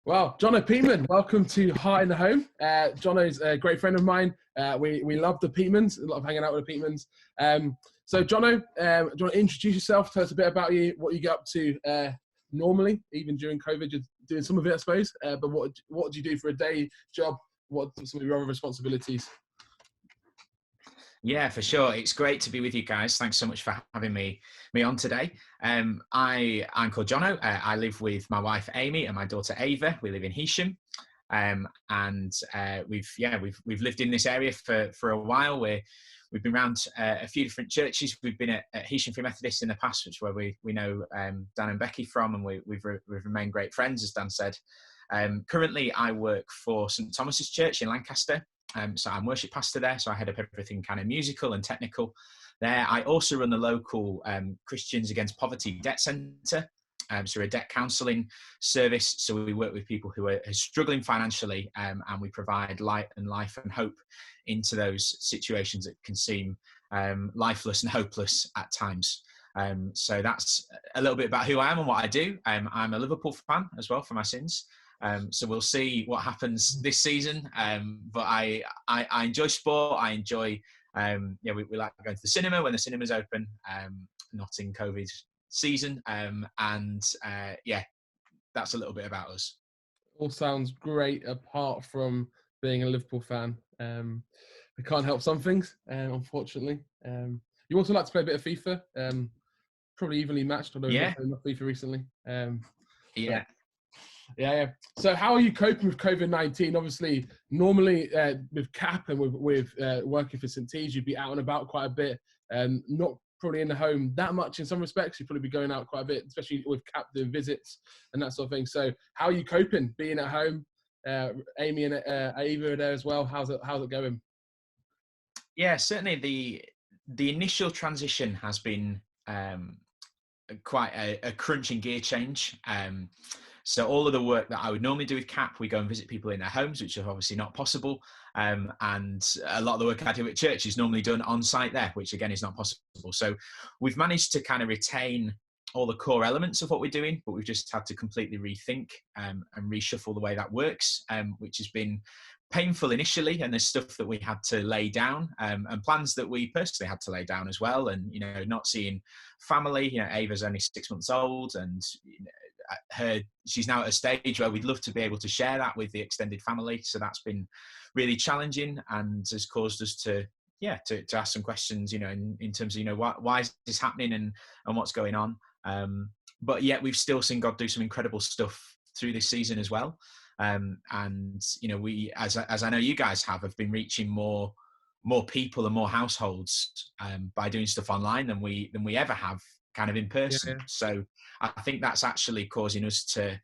Well, Jono Peatman, welcome to Heart in the Home. Jono's a great friend of mine. We love the Peatmans, a lot of hanging out with the Peatmans. So Jono, do you want to introduce yourself? Tell us a bit about you, what you get up to normally, even during COVID. You're doing some of it, I suppose. But what do you do for a day job? What are some of your other responsibilities? Yeah, for sure. It's great to be with you guys. Thanks so much for having me on today. I'm called Jono. I live with my wife Amy and my daughter Ava. We live in Heysham, and we've lived in this area for a while. We've been around a few different churches. We've been at Heysham Free Methodist in the past, which is where we know Dan and Becky from, and we've remained great friends, as Dan said. Currently, I work for St Thomas's Church in Lancaster. So I'm worship pastor there, so I head up everything kind of musical and technical there. I also run the local Christians Against Poverty Debt Centre, so we're a debt counselling service. So we work with people who are struggling financially, and we provide light and life and hope into those situations that can seem lifeless and hopeless at times. So that's a little bit about who I am and what I do. I'm a Liverpool fan as well for my sins. So we'll see what happens this season. But I enjoy sport. I enjoy, we like going to the cinema when the cinema's open, not in COVID season. That's a little bit about us. All sounds great apart from being a Liverpool fan. We can't help some things, unfortunately. You also like to play a bit of FIFA, probably evenly matched, although you've not played enough FIFA recently. Yeah. So how are you coping with COVID-19? Obviously, normally with CAP and with working for St T's, you'd be out and about quite a bit, not probably in the home that much in some respects. You'd probably be going out quite a bit, especially with CAP doing visits and that sort of thing. So how are you coping being at home? Amy and Ava are there as well. How's it going? Yeah, certainly the initial transition has been quite a crunching gear change. So all of the work that I would normally do with CAP, we go and visit people in their homes, which is obviously not possible. And a lot of the work I do at church is normally done on site there, which again is not possible. So we've managed to kind of retain all the core elements of what we're doing, but we've just had to completely rethink and reshuffle the way that works, which has been painful initially. And there's stuff that we had to lay down, and plans that we personally had to lay down as well. And, not seeing family, Ava's only 6 months old, and she's now at a stage where we'd love to be able to share that with the extended family. So that's been really challenging and has caused us to ask some questions, in terms of, why is this happening and what's going on. But yet we've still seen God do some incredible stuff through this season as well. And, we, as I know you guys have been reaching more people and more households by doing stuff online than we ever have kind of in person. Yeah. So I think that's actually causing us to,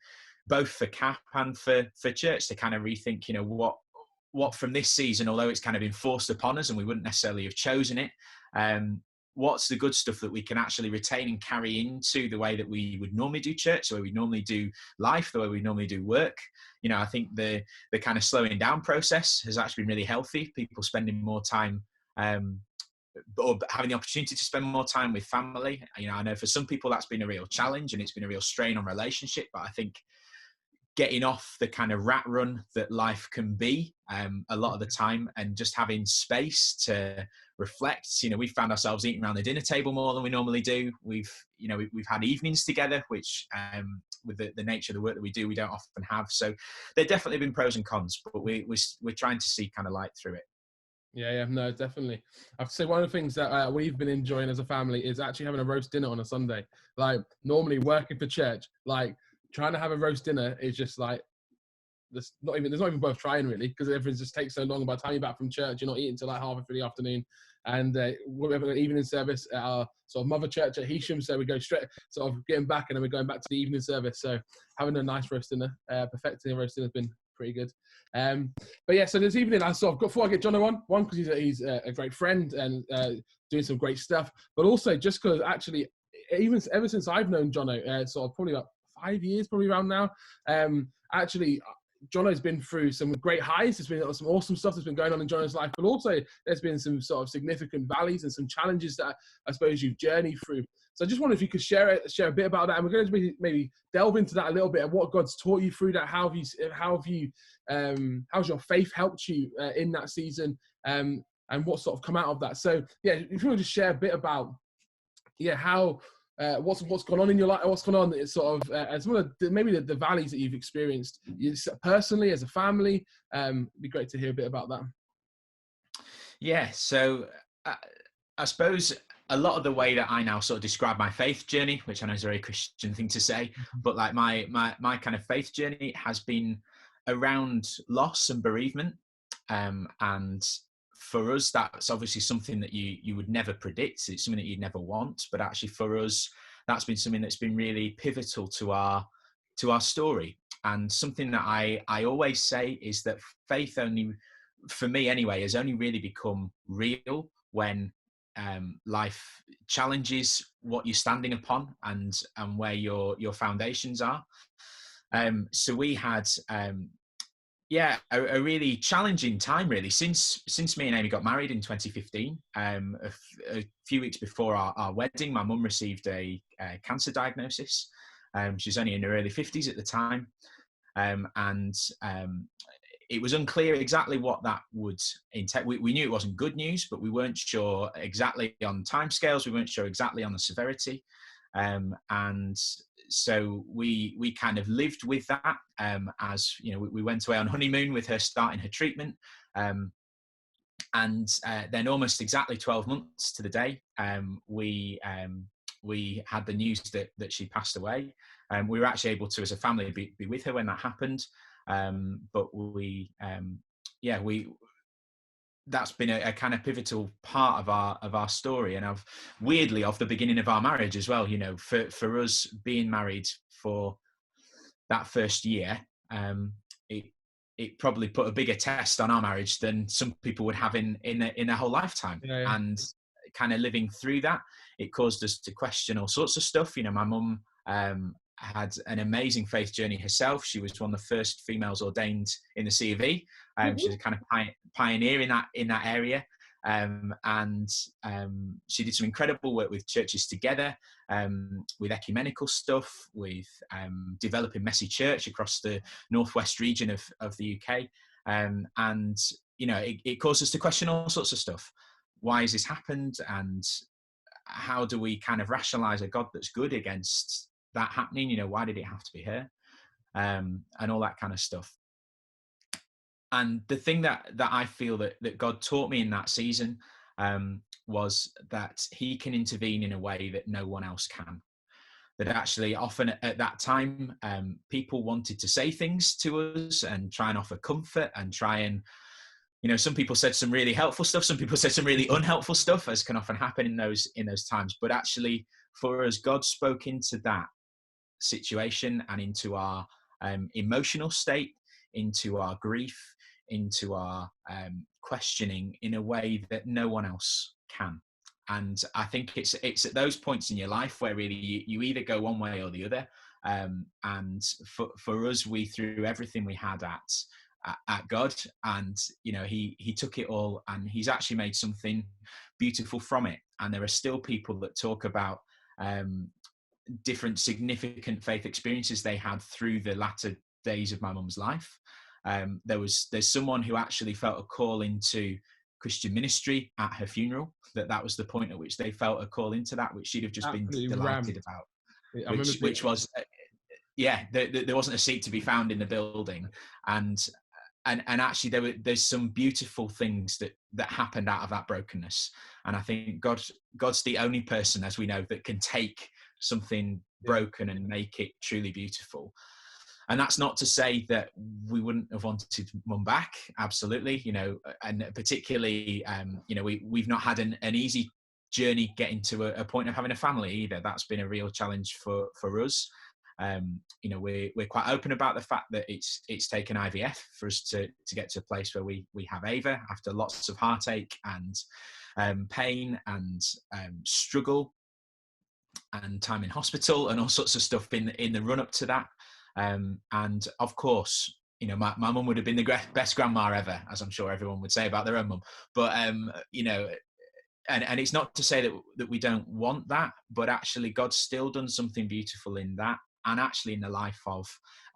both for CAP and for church, to kind of rethink, what from this season, although it's kind of been forced upon us and we wouldn't necessarily have chosen it, what's the good stuff that we can actually retain and carry into the way that we would normally do church, the way we normally do life, the way we normally do work. I think the kind of slowing down process has actually been really healthy. People spending more time or having the opportunity to spend more time with family. I know for some people that's been a real challenge and it's been a real strain on relationship, but I think getting off the kind of rat run that life can be a lot of the time and just having space to reflect. We found ourselves eating around the dinner table more than we normally do. We've had evenings together, which with the nature of the work that we do, we don't often have. So there definitely been pros and cons, but we're trying to see kind of light through it. Yeah, no, definitely. I have to say one of the things that we've been enjoying as a family is actually having a roast dinner on a Sunday. Like normally working for church, like trying to have a roast dinner is just like there's not even worth trying really, because everything just takes so long. By the time you're back from church, you're not eating till like 3:30 in the afternoon. And we're having an evening service at our sort of mother church at Heysham, so we go straight sort of getting back and then we're going back to the evening service. So having a nice roast dinner, perfecting a roast dinner has been pretty good. But yeah, so this evening I sort of before I get Jono on because he's a great friend and doing some great stuff, but also just because actually even ever since I've known Jono, sort of probably about 5 years, probably around now, actually Jono's been through some great highs. There's been some awesome stuff that's been going on in Jono's life, but also there's been some sort of significant valleys and some challenges that I suppose you've journeyed through. So I just wonder if you could share a bit about that, and we're going to maybe delve into that a little bit, and what God's taught you through that. How's your faith helped you in that season, and what sort of come out of that? So yeah, if you want to just share a bit about how what's gone on in your life, what's gone on sort of as one of maybe the valleys that you've experienced personally as a family. It'd be great to hear a bit about that. Yeah, so I suppose a lot of the way that I now sort of describe my faith journey, which I know is a very Christian thing to say, but like my kind of faith journey has been around loss and bereavement, and for us, that's obviously something that you would never predict. It's something that you'd never want, but actually for us, that's been something that's been really pivotal to our story. And something that I always say is that faith only, for me anyway, has only really become real when life challenges what you're standing upon and where your foundations are. So we had a really challenging time really since me and Amy got married in 2015. A few weeks before our wedding, my mum received a cancer diagnosis. She was only in her early 50s at the time, and it was unclear exactly what that would entail. We knew it wasn't good news, but we weren't sure exactly on timescales. We weren't sure exactly on the severity, and so we kind of lived with that, as you know, we went away on honeymoon with her starting her treatment, and then almost exactly 12 months to the day, we had the news that she passed away. We were actually able to, as a family, be with her when that happened, but that's been a kind of pivotal part of our story, and weirdly of the beginning of our marriage as well. You know, for us being married for that first year, it probably put a bigger test on our marriage than some people would have in their whole lifetime. Yeah. And kind of living through that, it caused us to question all sorts of stuff. You know, my mum had an amazing faith journey herself. She was one of the first females ordained in the C of E. She was a kind of pioneer in that area, and she did some incredible work with churches together, with ecumenical stuff, with developing Messy Church across the northwest region of the UK, and you know, it caused us to question all sorts of stuff. Why has this happened, and how do we kind of rationalize a God that's good against that happening? You know, why did it have to be her, and all that kind of stuff. And the thing that I feel that God taught me in that season, was that he can intervene in a way that no one else can. That actually often at that time, people wanted to say things to us and try and offer comfort and try and, you know, some people said some really helpful stuff, some people said some really unhelpful stuff, as can often happen in those times. But actually for us, God spoke into that situation and into our emotional state, into our grief, into our questioning in a way that no one else can. And I think it's at those points in your life where really you either go one way or the other. And for us, we threw everything we had at God, and you know, he took it all, and he's actually made something beautiful from it. And there are still people that talk about different significant faith experiences they had through the latter days of my mum's life. There's someone who actually felt a call into Christian ministry at her funeral. That was the point at which they felt a call into that, which she'd have just Absolutely been delighted rammed. about. Which was there wasn't a seat to be found in the building, and actually there's some beautiful things that happened out of that brokenness. And I think God's the only person, as we know, that can take something broken and make it truly beautiful. And that's not to say that we wouldn't have wanted mum back. Absolutely, you know, and particularly, you know, we've not had an easy journey getting to a point of having a family either. That's been a real challenge for us. You know, we're quite open about the fact that it's taken IVF for us to get to a place where we have Ava after lots of heartache and pain and struggle and time in hospital and all sorts of stuff in the run up to that. And of course, my mum would have been the best grandma ever, as I'm sure everyone would say about their own mum. But and it's not to say that we don't want that, but actually God's still done something beautiful in that, and actually in the life of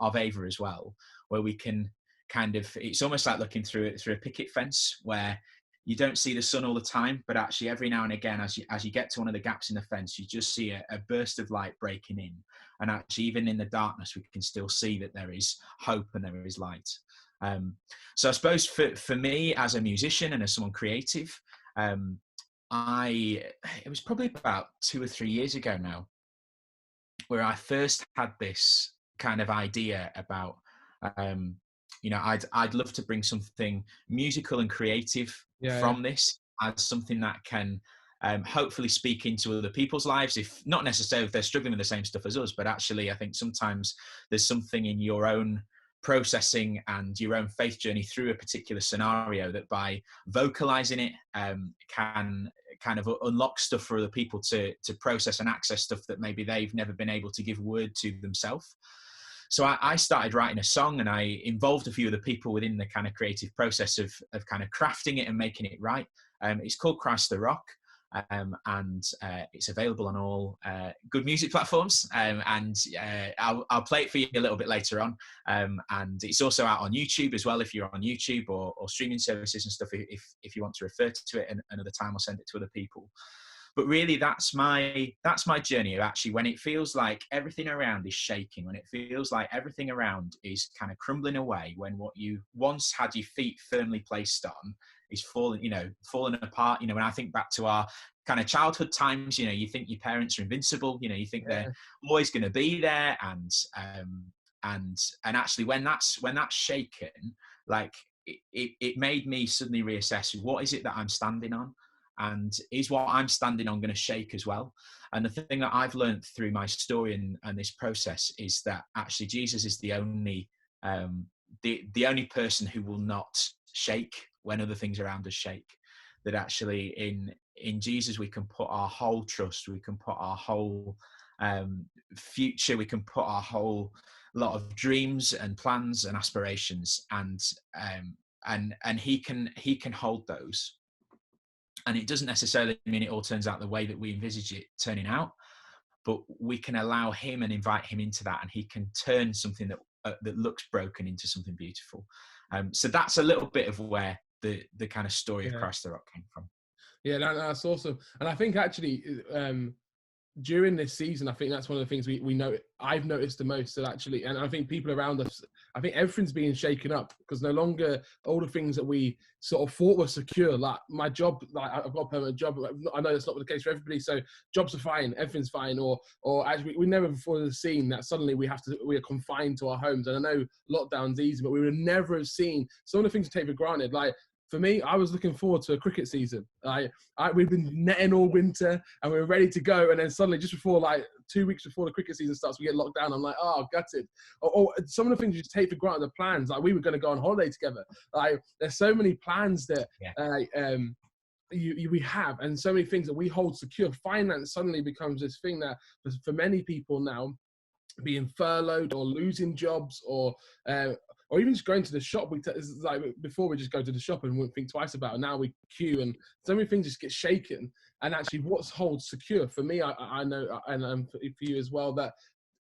Ava as well, where we can kind of, it's almost like looking through a picket fence, where you don't see the sun all the time, but actually every now and again, as you get to one of the gaps in the fence, you just see a burst of light breaking in. And actually, even in the darkness, we can still see that there is hope and there is light. So I suppose for me as a musician and as someone creative, it was probably about 2 or 3 years ago now, where I first had this kind of idea about, I'd love to bring something musical and creative from this as something that can hopefully speak into other people's lives, if not necessarily if they're struggling with the same stuff as us, but actually I think sometimes there's something in your own processing and your own faith journey through a particular scenario that by vocalizing it can kind of unlock stuff for other people to process and access stuff that maybe they've never been able to give word to themselves. So I started writing a song, and I involved a few of the people within the kind of creative process of kind of crafting it and making it right. It's called Christ the Rock. And it's available on all good music platforms, and I'll play it for you a little bit later on, and it's also out on YouTube as well, if you're on YouTube or streaming services and stuff, if you want to refer to it another time or send it to other people. But really, that's my journey of actually, when it feels like everything around is shaking, when it feels like everything around is kind of crumbling away, when what you once had your feet firmly placed on is falling apart. When I think back to our kind of childhood times, you think your parents are invincible, you think they're always going to be there, and actually when that's shaken, like it made me suddenly reassess, what is it that I'm standing on, and is what I'm standing on going to shake as well? And the thing that I've learned through my story and this process is that actually Jesus is the only person who will not shake when other things around us shake. That actually in Jesus we can put our whole trust, we can put our whole future, we can put our whole lot of dreams and plans and aspirations, and he can hold those. And it doesn't necessarily mean it all turns out the way that we envisage it turning out, but we can allow him and invite him into that, and he can turn something that looks broken into something beautiful. So that's a little bit of where the kind of story of Christ the Rock came from. Yeah, that's awesome. And I think actually during this season, I think that's one of the things we know I've noticed the most. That actually, and I think people around us, I think everything's being shaken up, because no longer all the things that we sort of thought were secure, like my job, like I've got a permanent job. I know that's not the case for everybody, so jobs are fine, everything's fine, or actually we never before have seen that suddenly we are confined to our homes. And I know lockdown's easy, but we would never have seen some of the things we take for granted, like. For me, I was looking forward to a cricket season. We've been netting all winter and we were ready to go. And then suddenly, just before, 2 weeks before the cricket season starts, we get locked down. I'm like, oh, gutted. Or some of the things you just take for granted, the plans. Like, we were going to go on holiday together. There's so many plans that we have, and so many things that we hold secure. Finance suddenly becomes this thing that, for many people now, being furloughed or losing jobs, or even just going to the shop. Before we just go to the shop and wouldn't think twice about it. Now we queue, and so many things just get shaken. And actually, what's holds secure for me, I know, and for you as well, that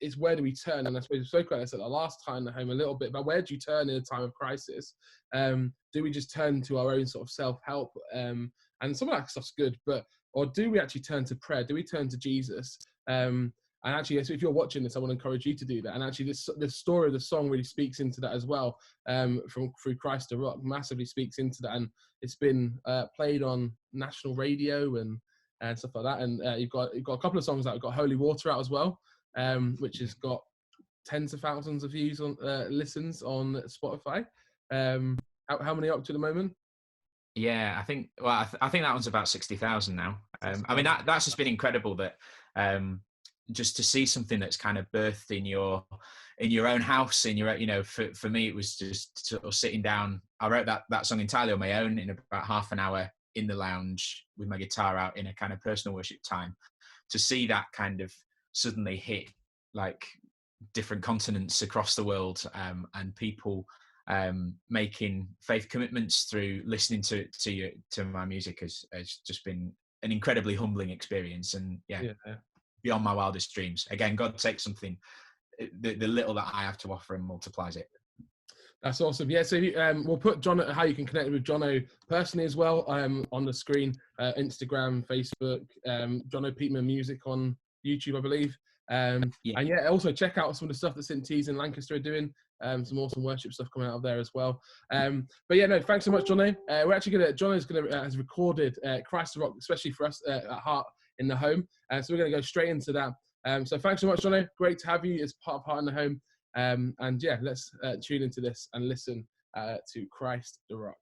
it's where do we turn? And I suppose we spoke about this at the last time at home a little bit, but where do you turn in a time of crisis? Do we just turn to our own sort of self-help? And some of that stuff's good, or do we actually turn to prayer? Do we turn to Jesus? And actually, so if you're watching this, I want to encourage you to do that. And actually, the story of the song really speaks into that as well. Through Christ the Rock, massively speaks into that, and it's been played on national radio and stuff like that. And you've got a couple of songs that have got Holy Water out as well, which has got tens of thousands of views on listens on Spotify. How many up to the moment? Yeah, I think that one's about 60,000 now. I mean, that's just been incredible that. Just to see something that's kind of birthed in your own house, for me, it was just sort of sitting down. I wrote that song entirely on my own in about half an hour in the lounge with my guitar out in a kind of personal worship time. To see that kind of suddenly hit like different continents across the world, and people making faith commitments through listening to my music has just been an incredibly humbling experience, and beyond my wildest dreams. Again, God takes something, the little that I have to offer, and multiplies it. That's awesome. Yeah, so we'll put Jono, how you can connect with Jono personally as well, on the screen. Instagram, Facebook, Jono Peatman Music on YouTube, I believe. And also check out some of the stuff that St. T's in Lancaster are doing. Some awesome worship stuff coming out of there as well. But yeah, no, thanks so much, Jono. We're actually has recorded Christ the Rock, especially for us at Heart in the Home. So we're going to go straight into that. So thanks so much, Jono. Great to have you as part of Heart in the Home. And yeah, let's tune into this and listen to Christ the Rock.